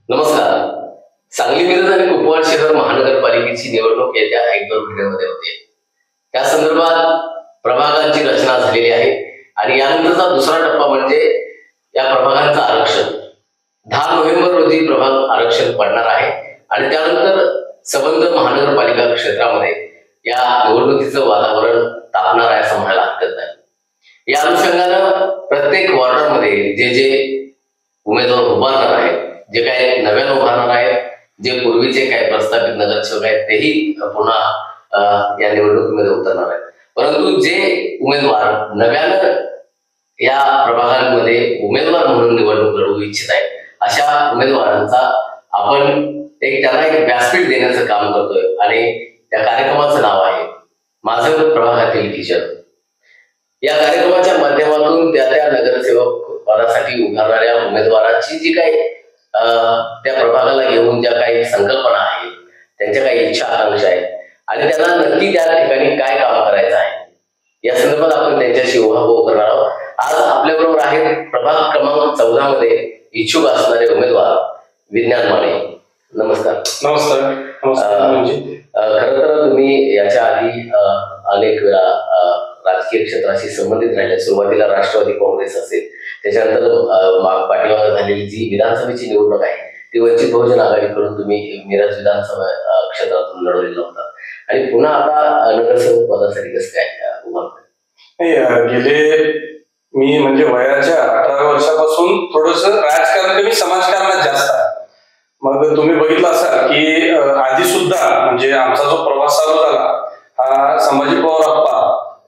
नमस्कार. सांगली मिरज आणि कुपवाड शहर महानगरपालिकेची निवडणूक येत्या 1-2 महिन्यांमध्ये होते. त्या संदर्भात प्रभागांची रचना झालेली आहे आणि यानंतरचा दुसरा टप्पा म्हणजे या प्रभागांचं आरक्षण. 10 नोव्हेंबर रोजी प्रभाग आरक्षण पडणार आहे आणि त्यानंतर संबंध महानगरपालिका क्षेत्रामध्ये या निवडणुकीचं वातावरण तापणार आहे असं म्हणायला हरकत नाही. या अनुषंगानं प्रत्येक वॉर्डामध्ये जे उमेदवार उभारणार आहेत, जे काही नव्यानं उभारणार आहेत, जे पूर्वीचे काही प्रस्थापित नगरसेवक आहेत तेही पुन्हा या निवडणुकीमध्ये उतरणार आहेत. परंतु जे उमेदवार नव्यानं या प्रभागांमध्ये उमेदवार म्हणून निवडणूक लढवू इच्छित आहेत अशा उमेदवारांचा आपण त्यांना एक व्यासपीठ देण्याचं काम करतोय आणि त्या कार्यक्रमाचं नाव आहे माझं प्रभागातील टीचर. या कार्यक्रमाच्या माध्यमातून त्या नगरसेवक पदासाठी उभारणाऱ्या उमेदवाराची जी काही त्या प्रभागाला घेऊन ज्या काही संकल्पना आहेत, त्यांच्या काही इच्छा आकांक्षा आहेत आणि त्यांना नक्की त्या ठिकाणी काय काम करायचं आहे या संदर्भात आपण त्यांच्याशी उहापोह करणार आहोत. आज आपल्याबरोबर आहेत प्रभाग क्रमांक 14 मध्ये इच्छुक असणारे उमेदवार विज्ञान माने. नमस्कार. नमस्कार. खरं तर तुम्ही याच्या आधी अनेक वेळा राजकीय क्षेत्राशी संबंधित राहिले. सुरुवातीला राष्ट्रवादी काँग्रेस असेल, त्याच्यानंतर पाठीमागे झालेली जी विधानसभेची निवडणूक आहे ती वंचित बहुजन आघाडीकडून तुम्ही मिरज विधानसभा क्षेत्रातून लढवलेला होता आणि पुन्हा आता नगरसेवक पदासाठी कसं काय उभा? गेले मी म्हणजे वयाच्या 18 वर्षापासून थोडस राजकारण कमी, समाजकारणात जास्त आहे. मग तुम्ही बघितलं असाल की आधी सुद्धा म्हणजे आमचा जो प्रवास चालू झाला हा संभाजी पवार आप्पा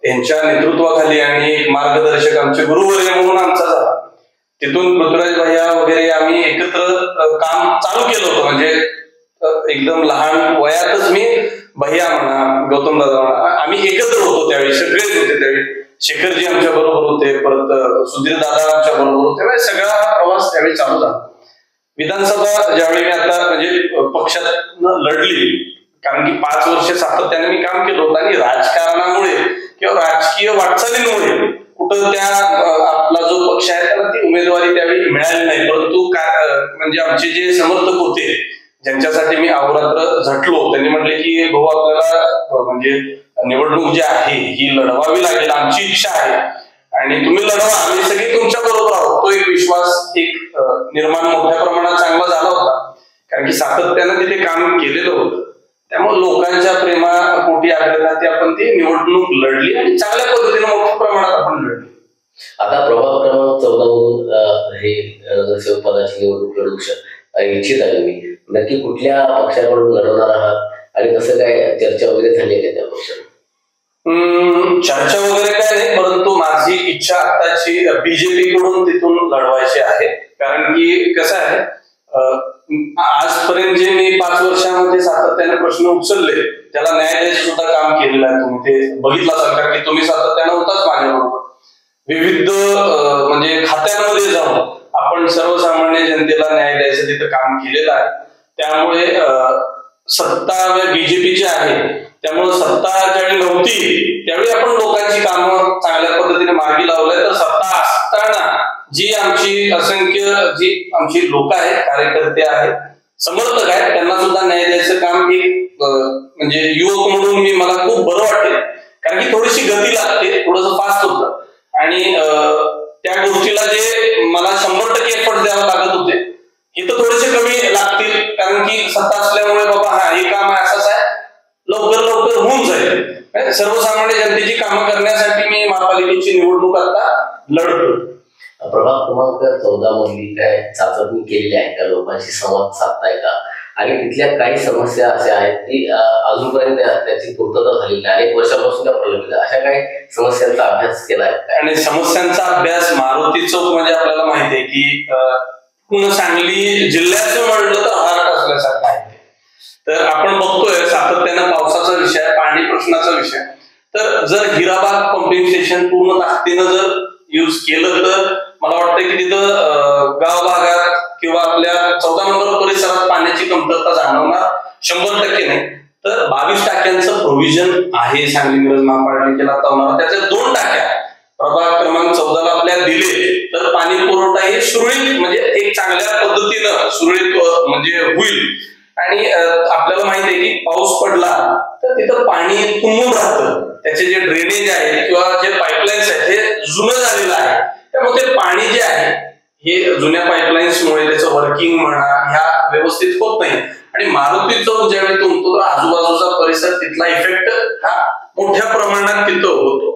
यांच्या नेतृत्वाखाली आणि एक मार्गदर्शक आमचे गुरुवर्य म्हणून आमचा झाला. तिथून पृथ्वीराज भैया वगैरे आम्ही एकत्र काम चालू केलं होतं. म्हणजे एकदम लहान वयातच मी भैया म्हणा, गौतम दादा म्हणा, आम्ही एकत्र होतो त्यावेळी, सगळेच होते त्यावेळी. शेखरजी आमच्या बरोबर होते, परत सुधीर दादा आमच्या बरोबर होते. सगळा प्रवास त्यावेळी चालू झाला. विधानसभा ज्यावेळी मी आता म्हणजे पक्षात लढली, कारण की 5 वर्ष सातत्याने मी काम केलं होतं आणि राजकारणामुळे किंवा राजकीय वाटचालींमुळे कुठं त्या आपला जो पक्ष आहे त्याला ती उमेदवारी त्यावेळी मिळाली नाही. परंतु म्हणजे आमचे जे समर्थक होते ज्यांच्यासाठी मी अहोरात्र झटलो, त्यांनी म्हटले की भाऊ आपल्याला म्हणजे निवडणूक जी आहे ही लढवावी लागेल, आमची इच्छा आहे आणि तुम्ही लढवा, आम्ही सगळे तुमच्या बरोबर आहोत. तो एक विश्वास एक निर्माण मोठ्या प्रमाणात चांगला झाला होता, कारण की सातत्यानं तिथे काम केलेलं होतं. त्यामुळे लोकांच्या प्रेमापोटी आग्रहाती आपण ती निवडणूक लढली आणि चांगल्या पद्धतीने मोठ्या प्रमाणात आपण लढली. आता प्रभाग क्रमांक 14 मधून हे नगरसेवक पदाची निवडणूक लढवू इच्छित आहे. मी नक्की कुठल्या पक्षाकडून लढवणार आहात आणि कसं काय चर्चा वगैरे झाली आहे त्या पक्षात? चर्चा वगैरे काय नाही, परंतु माझी इच्छा आताची बीजेपी कडून तिथून लढवायची आहे. कारण की कसं आहे, आजपर्यंत जे मी 5 वर्षामध्ये सातत्याने प्रश्न उचलले त्याला न्याय द्यायचं सुद्धा काम केलेलं आहे. तुम्ही ते बघितलं असाल, कारण की तुम्ही सातत्याने होताच माझ्याबरोबर. विविध म्हणजे खात्यांमध्ये जाऊन आपण सर्वसामान्य जनतेला न्याय द्यायचं तिथं काम केलेलं आहे. त्यामुळे सत्ता बीजेपीची आहे, त्यामुळे सत्ता ज्यावेळी नव्हती त्यावेळी आपण लोकांची कामं चांगल्या पद्धतीने मार्गी लावलंय. तर सत्ता असताना जी आमची असंख्य जी आमची लोक आहेत, कार्यकर्ते आहेत, समर्थक आहेत, त्यांना सुद्धा न्याय द्यायचं काम एक म्हणजे युवक म्हणून मी मला खूप बरं वाटेल. कारण की थोडीशी गती लागते, थोडंसं फास्ट होतं आणि त्या गोष्टीला जे मला 100% एफर्ट द्यावं लागत होते हे तर थोडेसे कमी लागतील. कारण की सत्ता असल्यामुळे बाबा हा हे काम असंच आहे, लवकर होऊन जाईल. सर्वसामान्य जनतेची कामं करण्यासाठी मी महापालिकेची निवडणूक आता लढतो. प्रभाग क्रमांक 14 मधली काय चाचपणी केलेली आहे का? लोकांशी संवाद साधताय का? आणि तिथल्या काही समस्या अशा आहेत की अजूनपर्यंत त्याची पूर्तता झालेली नाही, अनेक वर्षापासून त्या प्रलंबित, अशा काही समस्यांचा अभ्यास केला आहे? आणि समस्यांचा अभ्यास मारुती चौक म्हणजे आपल्याला माहिती आहे की पूर्ण सांगली जिल्ह्याचं म्हणलं तर हार्ट असल्यासारखं आहे. तर आपण बघतोय सातत्यानं पावसाचा विषय, पाणी प्रश्नाचा विषय. तर जर हिराबाग पंपिंग स्टेशन पूर्ण ताकदीनं जर यूज केलं तर मला वाटतं की तिथं गाव भागात किंवा आपल्या 14 नंबर परिसरात पाण्याची कमतरता जाणवणार 100% नाही. तर 22 टाक्यांचं प्रोव्हिजन आहे सांगली मिरज महापालिकेला आता होणार. त्याच्या 2 टाक्या प्रभाग क्रमांक 14 आपल्या दिले तर पाणी पुरवठा हे सुरळीत म्हणजे एक चांगल्या पद्धतीनं सुरळीत म्हणजे होईल. आणि आपल्याला माहिती आहे की पाऊस पडला तर तिथं पाणी तुंबून राहतं, त्याचे जे ड्रेनेज आहे किंवा जे पाईपलाईन्स आहेत हे जुनं झालेलं आहे, त्यामुळे ते पाणी जे आहे हे जुन्या पाईपलाईन्समुळे त्याचं वर्किंग म्हणा ह्या व्यवस्थित होत नाही. आणि मारुती चौक ज्यावेळी तुमतो तर आजूबाजूचा परिसर तिथला इफेक्ट हा मोठ्या प्रमाणात तिथं होतो.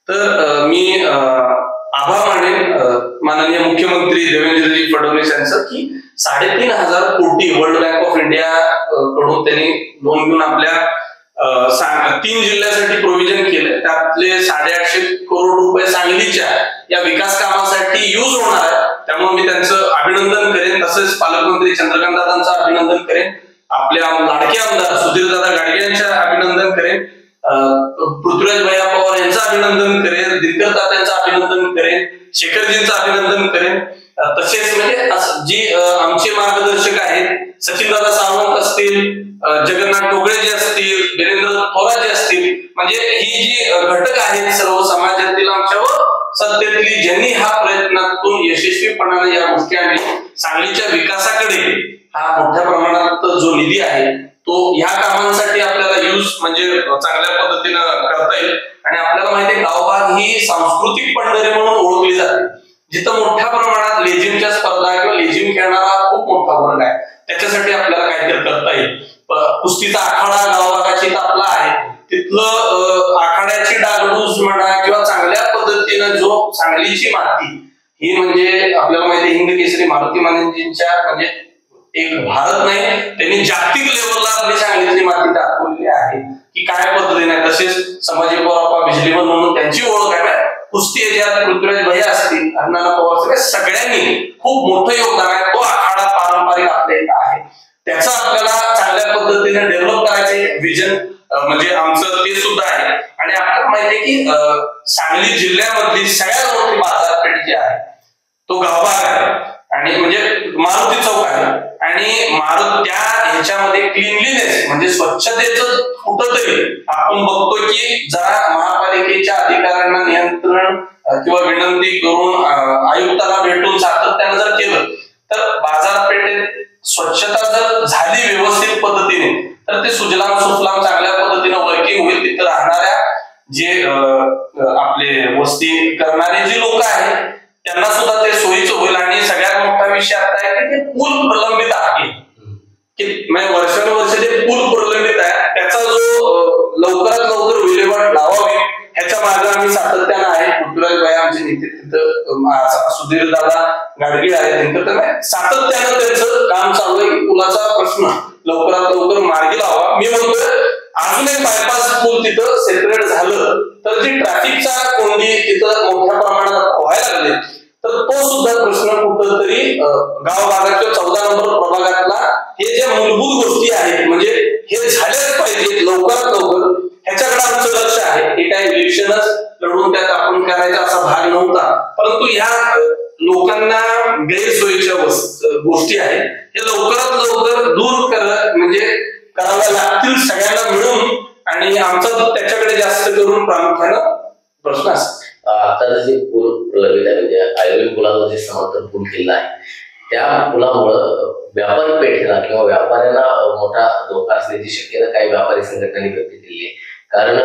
तर मी आभार मानेन माननीय मुख्यमंत्री देवेंद्रजी फडणवीस यांचं की 3,500 कोटी वर्ल्ड बँक ऑफ इंडिया कडून त्यांनी लोन घेऊन आपल्या 3 जिल्ह्यासाठी प्रोव्हिजन केलं. त्यातले 850 करोड रुपये सांगलीच्या या विकास कामासाठी युज होणार आहे. त्यामुळे मी त्यांचं अभिनंदन करेन. तसेच पालकमंत्री चंद्रकांत दादांचं अभिनंदन करेन, आपल्या लाडके आमदार सुधीरदादा गाडगे यांचं अभिनंदन करेन, पृथ्वीराज भैया पवार यांचं अभिनंदन करेन, दिनकर तात्यांचं अभिनंदन करेन, शेखरजींचं अभिनंदन करेन. तसेच म्हणजे जी आमचे मार्गदर्शक आहेत सचिनदादा सावंत असतील, जगन्नाथ टोगळे जे असतील, वीरेंद्र थोरात जे असतील, म्हणजे ही जी घटक आहेत सर्व समाजातील आमच्यावर सत्तेतली ज्यांनी हा प्रयत्नातून यशस्वीपणाने या गोष्टी आणली. सांगलीच्या विकासाकडे हा मोठ्या प्रमाणात जो निधी आहे तो ह्या कामांसाठी आपल्याला यूज म्हणजे चांगल्या पद्धतीनं करता येईल. आणि आपल्याला माहिती आहे गावभाग ही सांस्कृतिक पंढरी म्हणून ओळखली जाते, जिथं मोठ्या प्रमाणात लेझिमच्या स्पर्धा किंवा लेझिम खेळणारा खूप मोठा वर्ग आहे. त्याच्यासाठी आपल्याला काहीतरी करता येईल. कुस्तीचा आखाडा गावभागाची आपला आहे, तिथलं आखाड्याची डागडूज म्हणा किंवा चांगल्या पद्धतीनं जो सांगलीची माती ही म्हणजे आपल्याला माहिती आहे हिंद केसरी मारुती मानेंजींच्या म्हणजे एक भारत नाही त्यांनी जागतिक लेवलला आपली सांगलीतली माती दाखवलेली आहे की काय पद्धतीने. तसेच संभाजी पवार बिजलीवर म्हणून त्यांची ओळख आहे. कुस्ती याच्यात पृथ्वीराज भैया असतील, अण्णा पवार सगळ्यांनी खूप मोठं योगदान आहे. तो आखाडा पारंपरिक आपल्या इथं आहे, त्याचं आपल्याला चांगल्या पद्धतीने डेव्हलप करायचे विजन म्हणजे आमचं ते सुद्धा आहे. आणि आपल्याला माहिती आहे की सांगली जिल्ह्यामधली सगळ्यात मोठी बाजारपेठ जी आहे तो गावभाग आहे आणि म्हणजे मारुती चौक आहे. आणि त्या ह्याच्यामध्ये क्लीनलीनेस म्हणजे स्वच्छतेचं कुठंतरी आपण बघतो की जरा महापालिकेच्या अधिकाऱ्यांना नियंत्रण किंवा विनंती करून आयुक्तांना भेटून सातत्यानं जर केलं तर बाजारपेठेत स्वच्छता जर झाली व्यवस्थित पद्धतीने तर ते सुजलाम सुफलाम चांगल्या पद्धतीने वर्किंग होईल. तिथं राहणाऱ्या जे आपले वस्ती करणारे जी लोक आहेत त्यांना सुद्धा ते सोयीचं होईल. आणि सगळ्यात मोठा विषय आता आहे की ते पूल प्रलंबित आहे की वर्षानुवर्ष ते पूल प्रलंबित आहे, त्याचा जो लवकरात लवकर विल्हेवाट लावावी ह्याच्या मागे आम्ही सातत्यानं आहे. पृथ्वीराज भाई आमचे नेते तिथं सुधीर दादा गाडगे आहेत, सातत्यानं त्यांचं काम चालू आहे की पुलाचा प्रश्न लवकरात लवकर मार्गी लावा. मी म्हणतोय अजून एक बायपास पूल तिथं सेपरेट झालं तर जी ट्रॅफिकचा कोंडी तिथं मोठ्या प्रमाणात व्हायला लागले तर तो सुद्धा प्रश्न कुठंतरी गाव भागाच्या 14 नंबर प्रभागातला हे ज्या मूलभूत गोष्टी आहेत म्हणजे हे झालेच पाहिजे लवकरात लवकर, ह्याच्याकडे आमचं लक्ष आहे. हे काय इलेक्शनच लढून त्यात आपण करायचा असा भाग नव्हता, परंतु ह्या लोकांना गैरसोयीच्या गोष्टी आहेत हे लवकरात लवकर दूर म्हणजे कराव्या लागतील सगळ्यांना मिळून. आणि आमचा त्याच्याकडे जास्त करून प्रामुख्यानं प्रश्न असतो. आता जे पूल प्रलंबित आहे म्हणजे आयुर्वेद पुलावर जे समांतर पूल केला आहे त्या पुलामुळं व्यापारी पेठेला किंवा व्यापाऱ्यांना मोठा धोका असण्याची शक्यता काही व्यापारी संघटनांनी व्यक्त केली आहे. कारण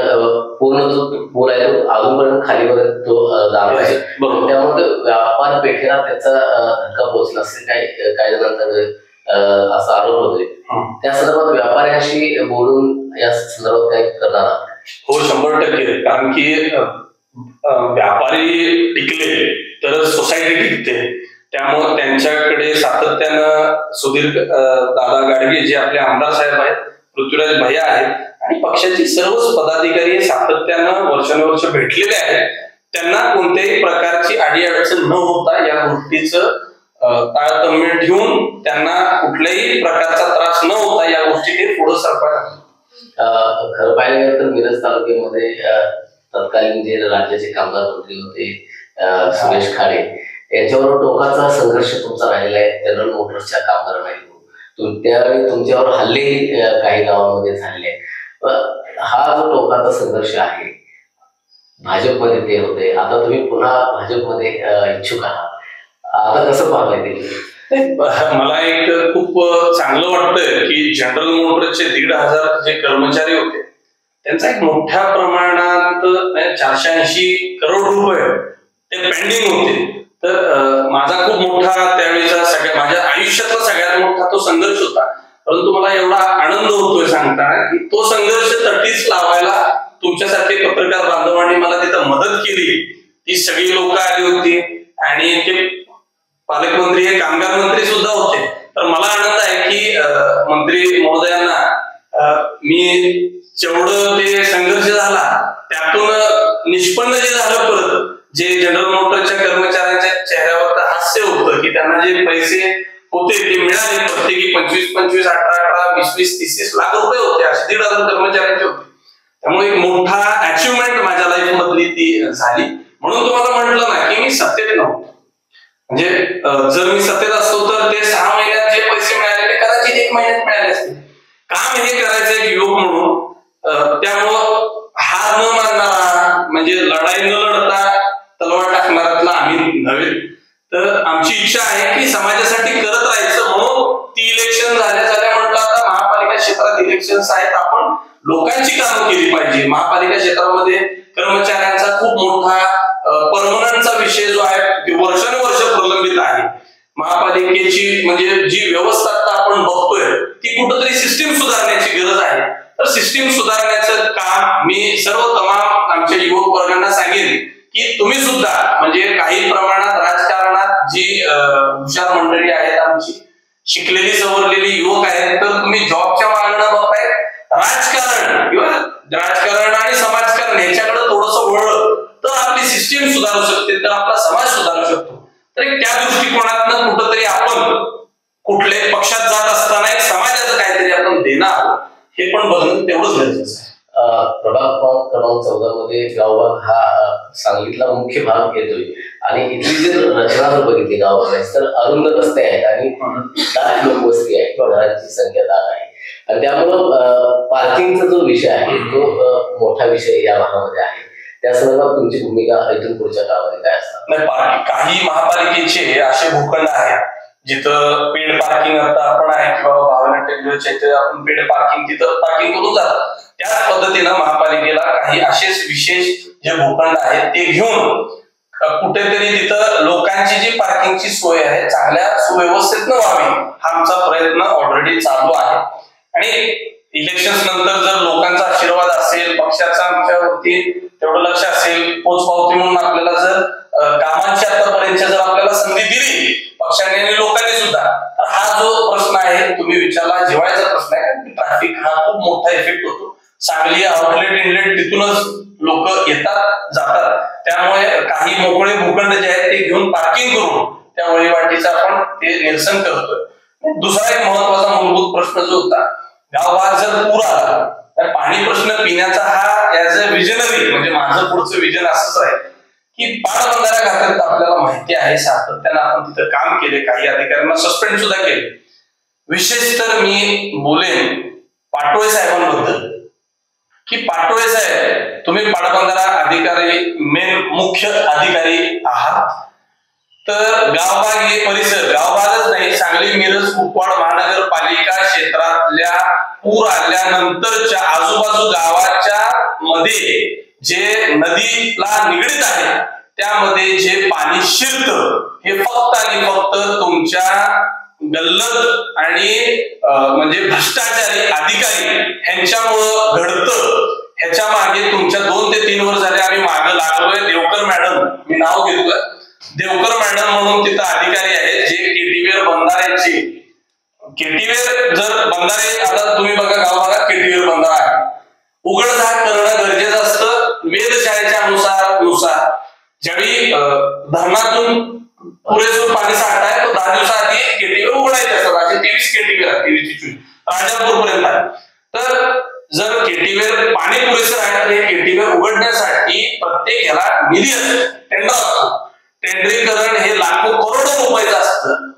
पूर्ण जो पूल आहे तो अजूनपर्यंत खालीपर्यंत तो जाणार आहे, त्यामुळे व्यापार पेठेला त्याचा धक्का पोहोचला असे काही जणांचा असा आरोप होतोय. त्या संदर्भात व्यापाऱ्यांशी बोलून या संदर्भात काय करणार आहात? हो 100%. कारण की व्यापारी टिकले तर सोसायटी टिकते, त्यामुळे त्यांच्याकडे सातत्यानं सुधीर दादा गाडगे जे आपले आमदार साहेब आहेत, पृथ्वीराज भैया आहेत आणि पक्षाचे सर्वच पदाधिकारी सातत्यानं वर्षानुवर्ष भेटलेले आहेत. त्यांना कोणत्याही प्रकारची अडीअडचण न होता या गोष्टीचं ताळतम्य ठेवून त्यांना कुठल्याही प्रकारचा त्रास न होता या गोष्टी ते पुढे सरकार. खरं पाहायला गेलं तर मिरज तालुक्यामध्ये तत्कालीन जे राज्याचे कामगार मंत्री होते सुरेश खाडे याच्यावर टोकाचा संघर्ष तुमचा राहिलेला आहे. जनरल मोटर्सच्या कामगारांना त्यावेळी तुमच्यावर हल्ले काही गावांमध्ये झालेले आहेत. हा जो टोकाचा संघर्ष आहे भाजपमध्ये ते होते, आता तुम्ही पुन्हा भाजपमध्ये इच्छुक आहात, आता कसं पाहताय ते? मला एक खूप चांगलं वाटतंय की जनरल मोटरचे 1,500 जे कर्मचारी होते त्यांचा एक मोठ्या प्रमाणात 480 करोड रुपये ते पेंडिंग होते. तर माझा खूप मोठा त्यावेळेचा माझ्या आयुष्यातला सगळ्यात मोठा तो संघर्ष होता. परंतु मला एवढा आनंद होतोय सांगताना की तो संघर्ष तटीस लावायला तुमच्यासारखे पत्रकार बांधवांनी मला तिथं मदत केली. ती सगळी लोक आली होती आणि ते पालकमंत्री हे कामगार मंत्री सुद्धा होते. तर मला आनंद आहे की मंत्री महोदयांना मी जेवढं ते संघर्ष झाला त्यातून निष्पन्न जे झालं, परत जे जनरल मोटरच्या कर्मचाऱ्यांच्या चेहऱ्यावर हास्य होतं की त्यांना जे पैसे होते ते मिळाले, प्रत्येकी 25-25, 18-18, 20-20, 30-30 लाख रुपये होते, असे 1,500 कर्मचाऱ्यांचे होते. त्यामुळे एक मोठा अचिव्हमेंट माझ्या लाईफ मधली ती झाली. म्हणून तुम्हाला म्हटलं ना की मी सत्तेत नव्हतो. म्हणजे जर मी सत्तेत असतो तर ते 6 महिन्यात जे पैसे मिळाले ते कदाचित 1 महिन्यात मिळाले असते. काम हे करायचं एक युवक म्हणून, त्यामुळं हार न मानणारा, म्हणजे लढाई न लढता तलवार टाकणाऱ्यातला आम्ही नव्हे. तर आमची इच्छा आहे की समाजासाठी करत राहायचं. म्हणून ती इलेक्शन झाल्या म्हटलं आता महापालिका क्षेत्रात इलेक्शन्स आहेत, आपण लोकांची कामं केली पाहिजे. महापालिका क्षेत्रामध्ये कर्मचाऱ्यांचा खूप मोठा परमनंटचा विषय जो आहे वर्षानुवर्ष प्रलंबित आहे. महापालिकेची म्हणजे जी व्यवस्था आपण बघतोय ती कुठंतरी सिस्टीम सुधारण्याची गरज आहे. तर सिस्टीम सुधारण्याचं काम मी सर्व तमाम आमच्या युवक वर्गांना सांगेन की तुम्ही सुद्धा म्हणजे काही प्रमाणात राजकारणात जी हुशार मंडळी आहेत, आमची शिकलेली सवरलेली युवक आहेत, तर तुम्ही जॉबच्या मागणं बघताय, राजकारण किंवा राजकारण आणि समाजकारण ह्याच्याकडे थोडंसं वळलं तर आपली सिस्टीम सुधारू शकते, तर आपला समाज सुधारू शकतो. तर त्या दृष्टिकोनातनं कुठंतरी आपण कुठल्याही पक्षात जात असताना एक समाजाचं काहीतरी आपण देणार हे पण बघणं तेवढंच गरजेचं आहे. प्रभाग क्रमांक 14 मध्ये गावभाग हा सांगलीतला मुख्य भाग येतोय आणि इथली जर रचना जर बघितली गावात तर अरुंद रस्ते आहेत आणि दाट लोकवस्ती आहे, घरांची संख्या दाट आहे आणि त्यामुळं पार्किंगचा जो विषय आहे तो मोठा विषय या भागामध्ये आहे. त्या संदर्भात तुमची भूमिका इथून पुढच्या काळामध्ये काय असणार? नाही, काही महापालिकेचे असे भूखंड आहेत जिथं पेड पार्किंग आता आपण आहे किंवा भावना टेक्नॉलॉजी इथे आपण पेड पार्किंग तिथं पार्किंग करून जातात. त्याच पद्धतीनं महापालिकेला काही असेच विशेष जे भूखंड आहेत ते घेऊन कुठेतरी तिथं लोकांची जी पार्किंगची सोय आहे चांगल्या सुव्यवस्थित व्हावी हा आमचा प्रयत्न ऑलरेडी चालू आहे. आणि इलेक्शन नंतर जर लोकांचा आशीर्वाद असेल, पक्षाचा आमच्यावरती तेवढं लक्ष असेल, पोचपावती म्हणून आपल्याला जर कामांची आतापर्यंत जर आपल्याला संधी दिली पक्षाने आणि लोकांनी सुद्धा, तर हा जो प्रश्न आहे तुम्ही विचारला जिव्हाळ्याचा प्रश्न आहे. कारण ट्रॅफिक हा खूप मोठा इफेक्ट होतो. सांगली आउटलेट इनलेट तिथूनच लोक येतात जातात, त्यामुळे काही मोकळे भूखंड जे आहेत ते घेऊन पार्किंग करून त्या वहिवाटीचं आपण ते निरसन करतोय. दुसरा एक महत्वाचा मूलभूत प्रश्न जो होता, गावभाग जर पूर आला तर पाणी प्रश्न पिण्याचा हा ऍज अ विजनरी म्हणजे माझं पुढचं विजन असंच आहे की पाटबंधाऱ्या खात्यात आपल्याला माहिती आहे सातत्यानं आपण तिथं काम केले, काही अधिकाऱ्यांना सस्पेंड सुद्धा केले. विशेष तर मी बोलेन पाटोळे साहेबांबद्दल की पाटोळे साहेब तुम्ही पाटबंधारा अधिकारी मेन मुख्य अधिकारी आहात. तर गावभाग हे परिसर गावभागच नाही, सांगली मिरज कुपवाड महानगरपालिका क्षेत्रातल्या पूर आल्यानंतरच्या आजूबाजू गावाच्या मध्ये जे नदीला निगडीत आहे त्यामध्ये जे पाणी शिरतं हे फक्त आणि फक्त तुमच्या गल्लत आणि म्हणजे भ्रष्टाचारी अधिकारी ह्यांच्यामुळं घडतं. ह्याच्या मागे तुमच्या 2 ते 3 वर्ष झाले आम्ही मागे लागलोय. देवकर मॅडम, मी नाव घेतोय, देवकर मॅडम म्हणून तिथं अधिकारी आहेत जे केटीवेर बंधाऱ्याचे केटीवेर जर बंधारे आता तुम्ही बघा गावभागात केटीवेर बंधारा आहे, उघडझाप करणं गरजेचं असतं. वेधशाळेच्या नुसार ज्यावेळी धरणातून पुरेसर पाणी साठा आहे तो 10 दिवसाआधी केटीवेर उघडायचे असतात. असे 23 केटीवेर आहेत, 23 राजापूर पर्यंत आहे. तर जर केटीवेर पाणी पुरेसर आहे तर हे केटीवेर उघडण्यासाठी प्रत्येक ह्याला निधी असतो, टेंडर असतो. टेंडरीकरण हे लाखो करोडो रुपयाचं असतं.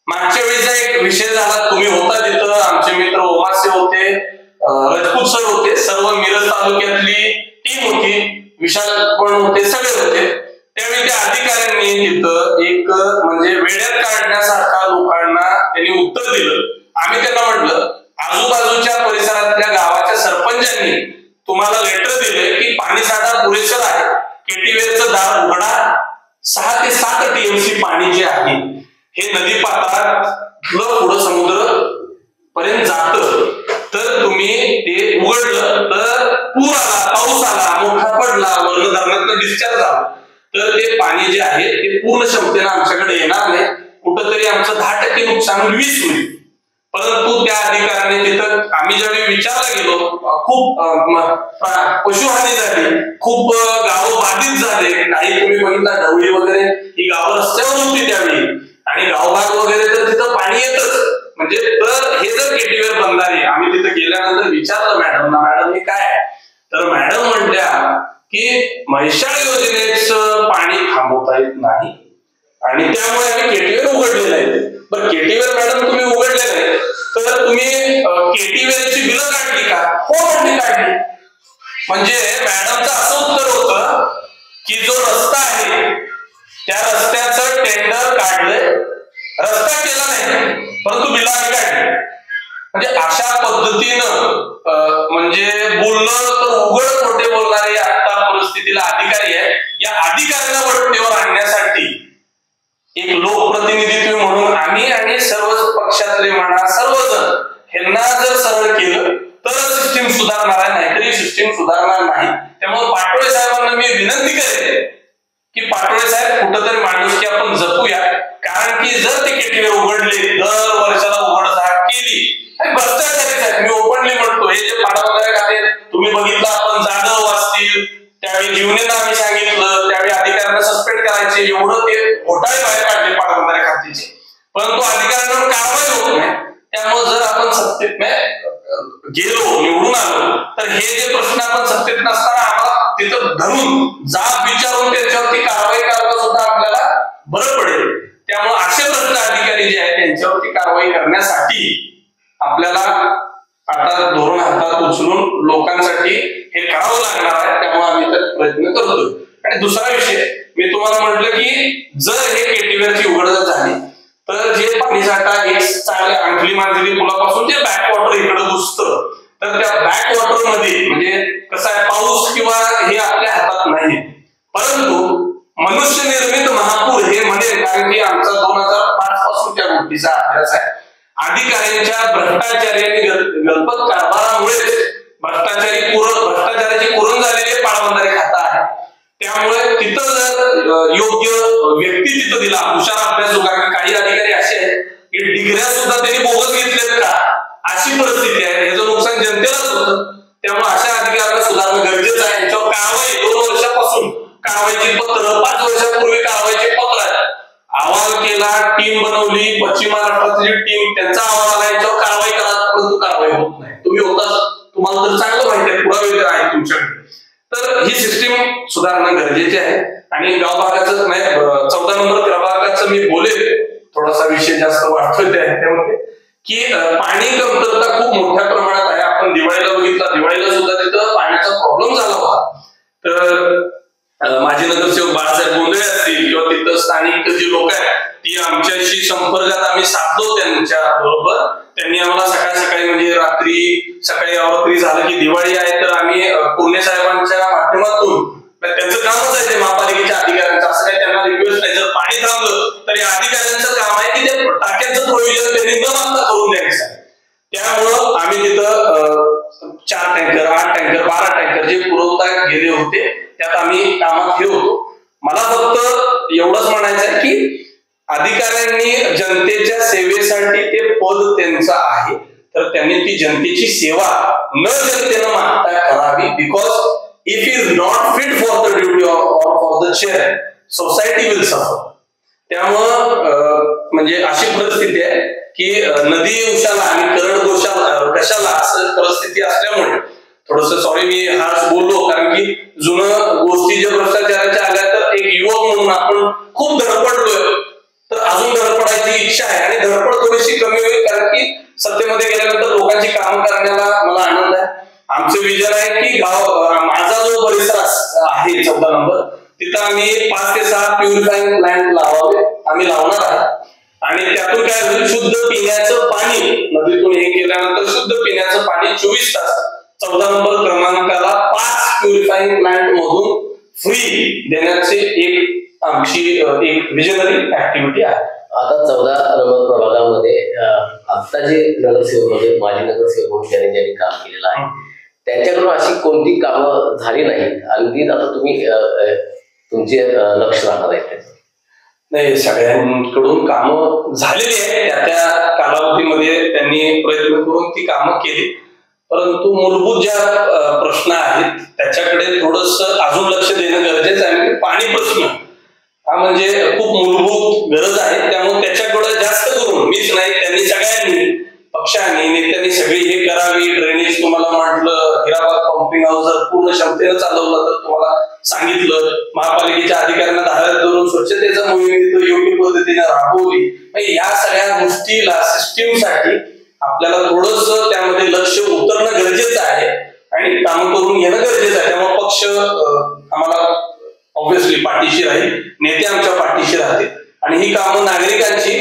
मागच्या वेळीचा एक विषय झाला, तुम्ही होता तिथं, आमचे मित्र ओमासे होते, रजपूत सर होते, सर्व मिरज तालुक्यातली टीम होती. विशाल पण होते, सगळे होते. त्यावेळी त्या अधिकाऱ्यांनी तिथं एक म्हणजे वेड्यात काढण्यासारखा लोकांना त्यांनी उत्तर दिलं. आम्ही त्यांना म्हटलं आजूबाजूच्या परिसरातल्या गावाच्या सरपंचांनी तुम्हाला लेटर दिले की पाणीसाठा पुरेसर आहे, केटीवेरचं दार उघडा, 6 ते 7 TMC पाणी जे आहे हे नदी पात्रात पुढं समुद्र पर्यंत जात, तर तुम्ही ते उघडलं तर पूर आला, पाऊस आला, मोठा पडला, वर्ण धरणातनं डिस्चार्ज झाला तर ते पाणी जे आहे ते पूर्ण क्षमतेनं आमच्याकडे येणार नाही, कुठंतरी आमचं 10% नुकसान 20 होईल. परंतु त्या अधिकाऱ्याने तिथं आम्ही ज्यावेळी विचारला गेलो खूप पशुहानी झाली, खूप गावं बाधित झाले. काही तुम्ही बघितला ढवळी वगैरे ही गावं रस्त्यावर होती त्यावेळी आणि गावभाग वगैरे तर तिथं पाणी येतच. म्हणजे तर हे जर केटीवेर बंधारे आम्ही तिथे गेल्यानंतर विचारलं मॅडमना, मॅडम हे काय आहे, तर मॅडम म्हटल्या की म्हैसाळ योजनेचं पाणी थांबवता येत नाही आणि त्यामुळे आम्ही केटीवेर उघडलेलं आहे. बरं केटीवेर मॅडम तुम्ही उघडलेलं आहे तर तुम्ही केटीवेरची बिलं काढली का? हो म्हणली काढली. म्हणजे मॅडमचं असं उत्तर होतं की जो रस्ता आहे त्या रस्त्याचं टेंडर काढलंय, रस्ता केला नाही परंतु बिलं आम्ही काढली. म्हणजे अशा पद्धतीनं म्हणजे बोलणं तर उघड खोटे बोलणारे आता परिस्थितीला अधिकारी आहे. या अधिकाऱ्यांना वरटेवर आणण्यासाठी एक लोकप्रतिनिधित्व म्हणून आम्ही आणि सर्वच पक्षातले म्हणा सर्वजण ह्यांना जर सरळ केलं तर सिस्टीम सुधारणार आहे, नाहीतरी सिस्टीम सुधारणार नाही. त्यामुळे पाटोळे साहेबांना मी विनंती करेन की पाटोळे साहेब कुठंतरी माणुसकी आपण जपूया, कारण की जर ते केटीवेर उघडले, दर वर्षाला उघडझाप केली आणि भ्रष्टाचारीच आहेत, मी ओपनली म्हणतो. हे जे पाडावगैरे खाते तुम्ही बघितलं, आपण जाधव असतील त्यावेळी जीवनेला आम्ही सांगितलं, त्यावेळी अधिकाऱ्यांना सस्पेंड करायचे, एवढं ते घोटाळे बाहेर काढले पाडावगैरे खात्याचे, परंतु अधिकाऱ्यांवर कारवाई होत नाही. त्यामुळे जर आपण सत्तेत गेलो, निवडून आलो तर हे जे प्रश्न आपण सत्तेत नसताना आम्हाला तिथं धरून जाब विचारून त्याच्यावरती कारवाई करणं सुद्धा आपल्याला बरं पडेल. त्यामुळे असे भ्रष्ट अधिकारी जे आहेत त्यांच्यावरती कारवाई करण्यासाठी आपल्याला आता धोरण हातात उचलून लोकांसाठी हे करावं लागणार आहे. त्यामुळे आम्ही तर प्रयत्न करतोय. आणि दुसरा विषय मी तुम्हाला म्हटलं की जर हे केटीवेरची उघडझाप झाली तर जे पाणीसाठा एक चांगल्या अंकली मांजरी पुलापासून जे बॅकवॉटर इकडे घुसतं, तर त्या बॅकवॉटर मध्ये म्हणजे कसं आहे, पाऊस किंवा हे आपल्या हातात नाही, परंतु मनुष्य निर्मित महापूर हे म्हणेल, कारण की आमचा 2005 पासून त्या गोष्टीचा अभ्यास आहे. अधिकाऱ्यांच्या भ्रष्टाचारी आणि गलपत कारभारामुळे भ्रष्टाचाराची कुरण झालेली पाटबंधारे खातं आहे. त्यामुळे तिथं जर योग्य व्यक्ती तिथं दिला, हुशार अभ्यास, कारण काही अधिकारी असे आहेत की डिग्र्या सुद्धा त्यांनी बोगस घेतलेत का, अशी परिस्थिती आहे. याचं नुकसान जनतेलाच होतं. त्यामुळे अशा अधिकाऱ्यांना सुधारणं गरजेचं आहे. यांच्यावर कारवाई 2 वर्षापासून कारवाईची पत्र, 5 वर्षापूर्वी कारवाईचे पत्र आहे, अहवाल केला, टीम बनवली, पश्चिम महाराष्ट्रातली टीम, त्यांचा अहवाल आला, याच्यावर कारवाई करा, परंतु कारवाई होत नाही. तुम्ही होता, तुम्हाला तर चांगलं माहिती आहे, पुरावे तर आहेत तुमच्याकडे. तर ही सिस्टीम सुधारणं गरजेचे आहे. आणि गाव भागाचं 14 नंबर प्रभागाचं मी बोलेल, थोडासा विषय जास्त वाटतोय त्यामध्ये की पाणी कमतरता खूप मोठ्या प्रमाणात आहे. आपण दिवाळीला बघितला, दिवाळीला सुद्धा तिथं पाण्याचा प्रॉब्लेम झाला होता. तर माजी नगरसेवक बाळासाहेब गोंधळे असतील किंवा तिथं स्थानिक जी लोक आहेत ती आमच्याशी संपर्कात आम्ही साधलो त्यांच्या बरोबर. त्यांनी आम्हाला सकाळी सकाळी म्हणजे सकाळी रात्री झालं की दिवाळी आहे तर आम्ही पुणे साहेबांच्या माध्यमातून, त्यांचं कामच आहे ते महापालिकेच्या अधिकाऱ्यांचं, असं काही त्यांना रिक्वेस्ट नाही, जर पाणी थांबलं तर या अधिकाऱ्यांचं काम आहे की ते टाक्यांचं प्रोव्हिजन त्यांनी न मागता करून द्यायचं. त्यामुळं आम्ही तिथं 4 टँकर, 8 टँकर, 12 टँकर जे पुरवता गेले होते त्यात आम्ही कामात हे होतो. मला फक्त एवढंच म्हणायचं आहे की अधिकाऱ्यांनी जनतेच्या सेवेसाठी ते पद त्यांचं आहे, तर त्यांनी ती जनतेची सेवा न जनतेनं मागता करावी. Because if is not fit for the duty or for the chair, society will suffer. त्यामुळं म्हणजे अशी परिस्थिती आहे की नदी उशाला आणि करड कशाला असं परिस्थिती असल्यामुळे थोडस सॉरी मी हाच बोललो, कारण की जुनं गोष्टी ज्या भ्रष्टाचाराच्या आल्या तर एक युवक म्हणून आपण खूप धडपडलोय, तर अजून धडपडायची इच्छा आहे आणि धडपड थोडीशी कमी होईल, कारण की सत्तेमध्ये गेल्यानंतर लोकांची कामं करण्याला मला आनंद आहे. आमचं विजन आहे की माझा जो परिसर आहे 14 नंबर, तिथं आम्ही 5 ते 6 प्युरिफाईंग प्लांट लावावे, आम्ही लावणार आहोत. आणि त्यातून काय होईल, शुद्ध पिण्याचं पाणी नदीतून हे केल्यानंतर शुद्ध पिण्याचं पाणी 24 तास 14 नंबर क्रमांकाला 5 प्युरिफाईंग प्लांट मधून फ्री देण्याची एक आमची एक विजनरी ऍक्टिव्हिटी आहे. आता 14 नंबर प्रभागामध्ये आता जे नगरसेवक होते, माजी नगरसेवक म्हणून ज्यांनी काम केलेलं आहे, त्यांच्याकडून अशी कोणती कामं झाली नाहीत आणि आता तुम्ही तुमचे लक्ष राहणार आहे? नाही, सगळ्यांकडून कामं झालेली आहे, त्या कालावधीमध्ये त्यांनी प्रयत्न करून ती कामं केली. परंतु मूलभूत ज्या प्रश्न आहेत त्याच्याकडे थोडस अजून लक्ष देणं गरजेचं आहे. पाणी प्रश्न हा म्हणजे खूप मूलभूत गरज आहे, त्यामुळे त्याच्याकडे जास्त करून मीच नाही, त्यांनी सगळ्यांनी, पक्षांनी, नेत्यांनी सगळी हे करावी. ड्रेनेज तुम्हाला म्हटलं, हिराबाद पंपिंग हाऊस जर पूर्ण क्षमतेनं चालवलं तर तुम्हाला सांगितलं, महापालिकेच्या अधिकाऱ्यांना धारात धरून स्वच्छतेचा मोहीम योग्य पद्धतीने राबवली. या सगळ्या गोष्टीला सिस्टीमसाठी आपल्याला थोडस त्यामध्ये लक्ष उतरणं गरजेचं आहे आणि काम करून घेणं गरजेचं आहे. त्यामुळे पक्ष आम्हाला ऑब्व्हियसली पाठीशी राहील, नेते आमच्या पाठीशी राहतील आणि ही कामं नागरिकांची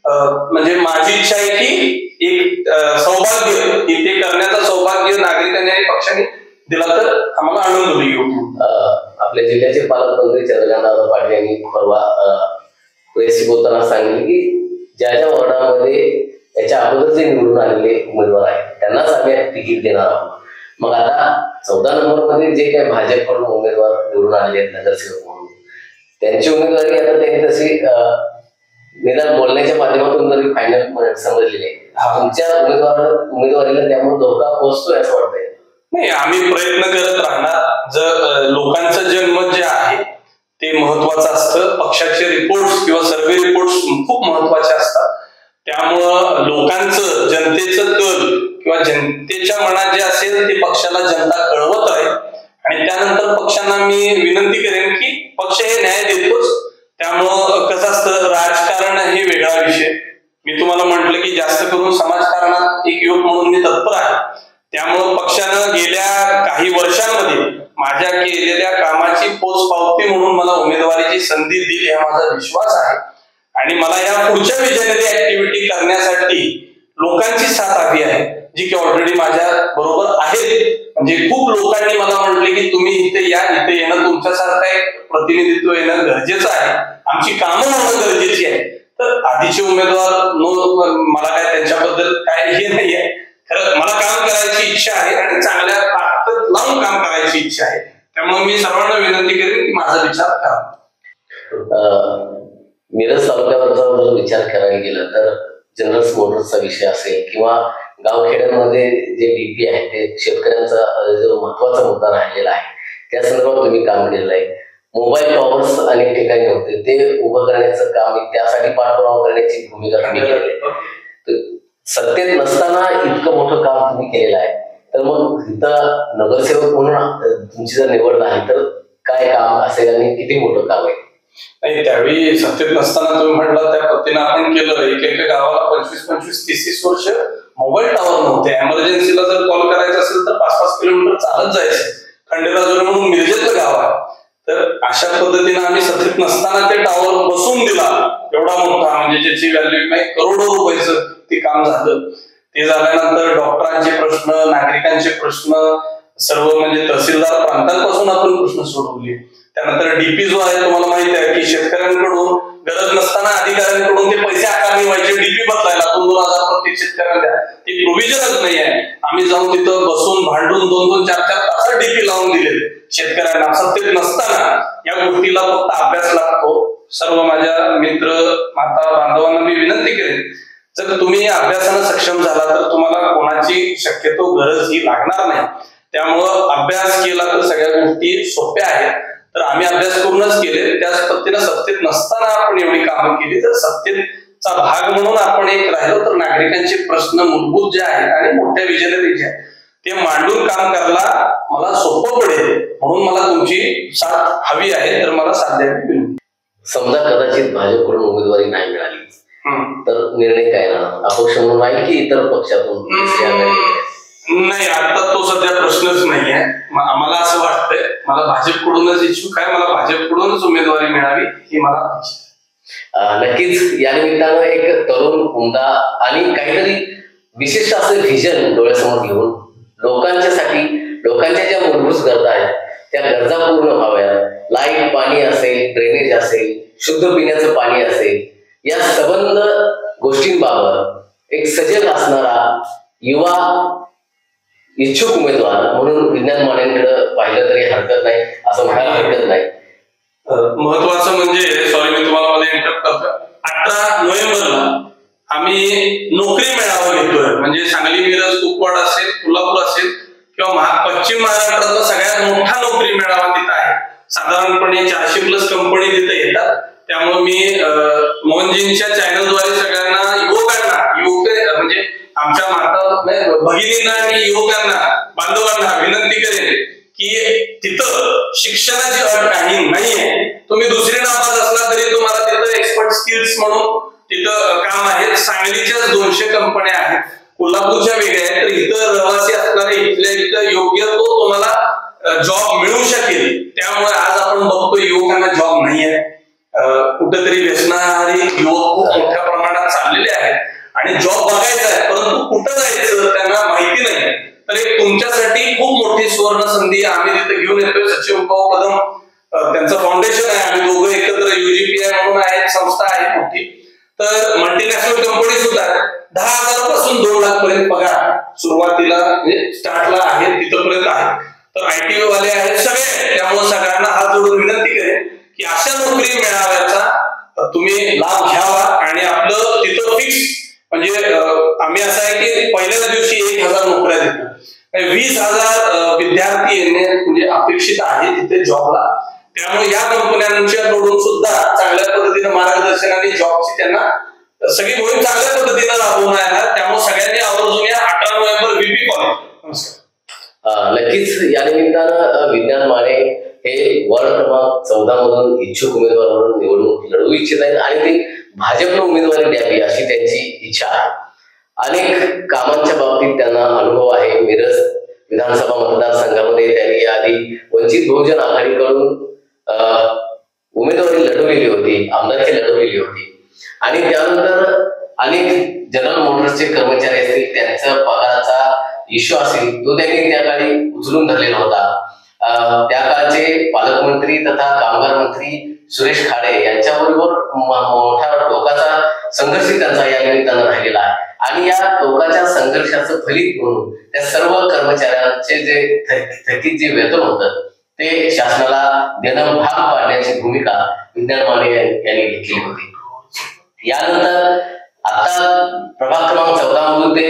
म्हणजे माझी इच्छा आहे की एक सौभाग्य ते करण्याचं सौभाग्य नागरिकांनी आणि पक्षाने दिला तर आम्हाला आनंद होईल. आपल्या जिल्ह्याचे पालकमंत्री चंद्रकांतदादा पाटील यांनी परवा प्रेसशी बोलताना सांगितले की ज्या ज्या वॉर्डामध्ये याच्या अगोदर जे निवडून आलेले उमेदवार आहेत त्यांनाच आम्ही तिकीट देणार आहोत. मग आता 14 नंबर मध्ये जे काही भाजपकडून उमेदवार निवडून आलेले आहेत नगरसेवक म्हणून, त्यांची उमेदवारी आता त्यांनी तशी निदान बोलण्याच्या माध्यमातून तरी फायनल समजलेली आहे. तुमच्या उमेदवारीला त्यामुळे धोका पोहोचतोय असं वाटतंय? नाही, आम्ही प्रयत्न करत राहणार. जर लोकांचं जनमत जे आहे ते महत्वाचं असतं, पक्षाचे रिपोर्ट्स किंवा सर्वे रिपोर्ट्स खूप महत्वाचे असतात. त्यामुळं लोकांचं, जनतेचं कल किंवा जनतेच्या मनात जे असेल ते पक्षाला जनता कळवत आहे आणि त्यानंतर पक्षांना मी विनंती करेन की पक्ष हे न्याय देतोच. त्यामुळं कसं असतं, राजकारण हे वेगळा विषय. मी तुम्हाला म्हटलं की जास्त करून समाजकारणात एक युवक म्हणून मी तत्पर आहे. त्यामुळं पक्षानं गेल्या काही वर्षांमध्ये माझ्या केलेल्या कामाची पोचपावती म्हणून मला उमेदवारीची संधी दिली हा माझा विश्वास आहे आणि मला या पुढच्या विजनरी ऍक्टिव्हिटी करण्यासाठी लोकांची साथ हवी आहे, जी की ऑलरेडी माझ्या बरोबर आहेत. म्हणजे खूप लोकांनी मला म्हटले की तुम्ही इथे या, इथे येणं तुमच्यासारखं एक प्रतिनिधित्व येणं गरजेचं आहे, आमची कामं होणं गरजेची आहे. तर आधीचे उमेदवार मला काय त्यांच्याबद्दल काय हे नाही आहे, खरं मला काम करायची इच्छा आहे आणि चांगल्या ताकद लावून काम करायची इच्छा आहे. त्यामुळे मी सर्वांना विनंती करेन की माझा विचार करा. मिरज तालुक्याबद्दल जर विचार करायला गेलं तर जनरल मोटर्सचा विषय असेल किंवा गावखेड्यांमध्ये जे डीपी आहे ते शेतकऱ्यांचा जो महत्वाचा मुद्दा राहिलेला आहे, त्या संदर्भात तुम्ही काम केलेलं आहे. मोबाईल टॉवर्स अनेक ठिकाणी होते, ते उभं करण्याचं काम, त्यासाठी पाठपुरावा करण्याची भूमिका तुम्ही केलेली आहे. सत्तेत नसताना इतकं मोठं काम तुम्ही केलेलं आहे, तर मग इथं नगरसेवक म्हणून तुमची जर निवड झाली तर काय काम असेल आणि किती मोठं काम आहे? नाही, त्यावेळी सत्तेत नसताना तुम्ही म्हटलं त्या पद्धतीने आपण केलं. एकेका गावाला 25-25-30 वर्ष मोबाईल टॉवर नव्हते. एमर्जन्सीला जर कॉल करायचा असेल तर 5-5 किलोमीटर चालत जायचं. खंडेराजुरी म्हणून मिरजेतलं गाव आहे, तर अशा पद्धतीने आम्ही सत्तेत नसताना ते टॉवर बसवून दिला. एवढा मोठा म्हणजे ज्याची व्हॅल्यू नाही, करोडो रुपयाचं ते काम झालं. ते झाल्यानंतर डॉक्टरांचे प्रश्न, नागरिकांचे प्रश्न, सर्व म्हणजे तहसीलदार प्रांतांपासून आपण प्रश्न सोडवले. त्यानंतर डीपी जो आहे तुम्हाला माहिती आहे की शेतकऱ्यांकडून गरज नसताना अधिकाऱ्यांकडून ते पैसे आकारणी व्हायचे डीपी बदलायला, 2,000 प्रत्येक शेतकऱ्याला द्या, ती प्रोव्हिजनच नाही आहे. आम्ही जाऊन तिथं बसून भांडून 2-2-4-4 तास डीपी लावून दिले शेतकऱ्यांना. सत्तेत नसताना या गोष्टीला फक्त अभ्यास लागतो. सर्व माझ्या मित्र माता बांधवांना मी विनंती करेन, जर तुम्ही अभ्यासानं सक्षम झाला तर तुम्हाला कोणाची शक्यतो गरज ही लागणार नाही. त्यामुळं अभ्यास केला तर सगळ्या गोष्टी सोप्या आहेत. तर आम्ही अभ्यास करूनच केले. त्याच पद्धतीनं सत्तेत नसताना आपण एवढी कामं केली, तर सत्तेचा भाग म्हणून आपण एक राहिलो तर नागरिकांचे प्रश्न मूलभूत जे आहेत आणि मोठ्या विजनरी जे आहेत ते मांडून काम करायला मला सोपं पडेल. म्हणून मला तुमची साथ हवी आहे, तर मला साथ द्यावी. समजा कदाचित भाजपकडून उमेदवारी नाही मिळाली तर निर्णय काय राहणार? अपक्ष म्हणून आहे की इतर पक्षातून? नाही, आता तो सध्या प्रश्नच नाहीये. आम्हाला असं वाटतंय, मला भाजपकडूनच इच्छुक आहे, मला भाजपकडूनच उमेदवारी मिळावी ही मला नक्कीच या निमित्तानं एक तरुण उमदा आणि काहीतरी विशिष्ट असं व्हिजन डोळ्यासमोर घेऊन लोकांच्यासाठी लोकांच्या ज्या मूलभूत गरजा आहेत त्या गरजा पूर्ण व्हाव्यात. लाईट, पाणी असेल, ड्रेनेज असेल, शुद्ध पिण्याचं पाणी असेल, या संबंध गोष्टींबाबत एक सजग असणारा युवा इच्छुक उमेदवार म्हणून विज्ञान मानेंकडे पाहिलं तरी हरकत नाही, असं म्हणायला हरकत नाही. महत्वाचं म्हणजे, सॉरी मी तुम्हाला मध्ये इंटरप्ट करतो, 18 नोव्हेंबरला आम्ही नोकरी मेळावा घेतोय. म्हणजे सांगली, मिरज, कुपवाड असेल, कोल्हापूर असेल किंवा पश्चिम महाराष्ट्रातला सगळ्यात मोठा नोकरी मेळावा तिथं आहे. साधारणपणे 400+ कंपनी तिथे येतात. त्यामुळे मी मोहनजींच्या चॅनलद्वारे सगळ्यांना युवक म्हणजे आमच्या माता भगिनींना आणि युवकांना, बांधवांना विनंती करेन की तिथं शिक्षणाची अट काही नाहीये. तुम्ही दुसरी नापास असला तरी तुम्हाला तिथं एक्सपर्ट स्किल्स म्हणून तिथं काम आहेत. सांगलीच्याच 200 कंपन्या आहेत, कोल्हापूरच्या वेगळ्या आहेत. तर इथं रहिवासी असणारे इथल्या इथं योग्य तो तुम्हाला जॉब मिळू शकेल. त्यामुळे आज आपण बघतो युवकांना जॉब नाहीये. कुठेतरी व्यसनाहारी युवक खूप मोठ्या प्रमाणात चाललेले आहेत आणि जॉब बघायचा आहे, परंतु कुठं जायचं त्यांना माहिती नाही. तर एक तुमच्यासाठी खूप मोठी सुवर्ण संधी आम्ही तिथे घेऊन येतोय. सचिन भाऊ कदम त्यांचं फाउंडेशन आहे, आम्ही दोघं एकत्र UGPI म्हणून आहे, संस्था आहे मोठी. तर मल्टीनॅशनल कंपनी सुद्धा 10,000 पासून 2 लाख पर्यंत पगार सुरुवातीला म्हणजे स्टार्टला आहे, तिथपर्यंत आहे. तर IT वाले आहेत सगळे. त्यामुळे सगळ्यांना हात जोडून विनंती करेन की अशा नोकरी मेळाव्याचा तुम्ही लाभ घ्यावा आणि आपलं तिथं फिक्स म्हणजे आम्ही असं आहे की पहिल्याच दिवशी 1,000 नोकऱ्या देतो. 20,000 विद्यार्थी येणे म्हणजे अपेक्षित आहे तिथे जॉबला. त्यामुळे या कंपन्यांच्या कडून सुद्धा चांगल्या पद्धतीने मार्गदर्शन आणि जॉबची त्यांना सगळी मोहीम चांगल्या पद्धतीने राबवून आहे. त्यामुळे सगळ्यांनी आवर्जून या 18 नोव्हेंबर VP कॉलेज. नमस्कार. नक्कीच या निमित्तानं विज्ञान माने हे वॉर्ड क्रमांक 14 मधून इच्छुक उमेदवार म्हणून निवडणूक लढवू इच्छित आहेत आणि ते भाजपनं उमेदवारी द्यावी अशी त्यांची इच्छा आहे. अनेक कामांच्या बाबतीत त्यांना अनुभव आहे. मिरज विधानसभा मतदारसंघामध्ये त्यांनी आधी वंचित बहुजन आघाडीकडून उमेदवारी लढवलेली होती, आमदारकी लढवलेली होती आणि त्यानंतर अनेक जनरल मोटर्सचे कर्मचारी असतील, त्यांचा पगाराचा इश्यू असेल तो त्यांनी त्या काळी उचलून धरलेला होता. त्या काळचे पालकमंत्री तथा कामगार मंत्री सुरेश खाडे यांच्याबरोबर मोठा टोकाचा संघर्ष त्यांचा या निमित्तानं राहिलेला आहे आणि या टोकाच्या संघर्षाचं फलित म्हणून त्या सर्व कर्मचाऱ्यांचे जे थकीत जे वेतन होतं ते शासनाला देणं भाग पाडण्याची भूमिका विज्ञान माने यांनी घेतली होती. यानंतर आता प्रभाग क्रमांक 14 मधून ते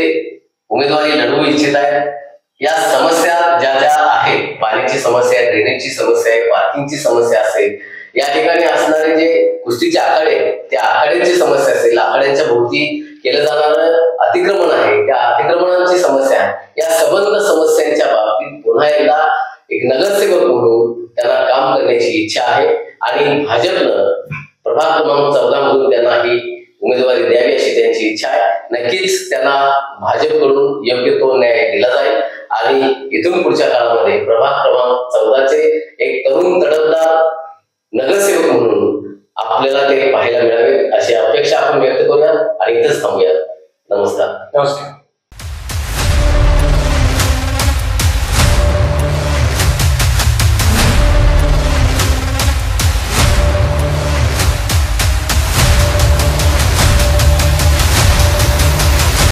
उमेदवारी लढवू इच्छित आहेत. या समस्या ज्या ज्या आहेत, पाण्याची समस्या आहे, ड्रेनेजची समस्या आहे, पार्किंगची समस्या असेल, या ठिकाणी असणारे जे कुस्तीचे आखाडे, त्या आखाड्यांची समस्या असेल, आखाड्यांच्या भोवती केलं जाणारं अतिक्रमण आहे, त्या अतिक्रमणांची समस्या आहे, या संबंध समस्यांच्या बाबतीत पुन्हा एकदा एक नगरसेवक म्हणून त्यांना काम करण्याची इच्छा आहे आणि भाजपनं प्रभाग क्रमांक 14 मधून त्यांना ही उमेदवारी द्यावी अशी त्यांची इच्छा आहे. नक्कीच त्यांना भाजपकडून योग्य तो न्याय दिला जाईल आणि इथून पुढच्या काळामध्ये प्रभाग क्रमांक 14चे एक तरुण तडफदार नगरसेवक म्हणून आपल्याला ते पाहायला मिळावे अशी अपेक्षा आपण व्यक्त करूया आणि इथंच थांबूया. नमस्कार.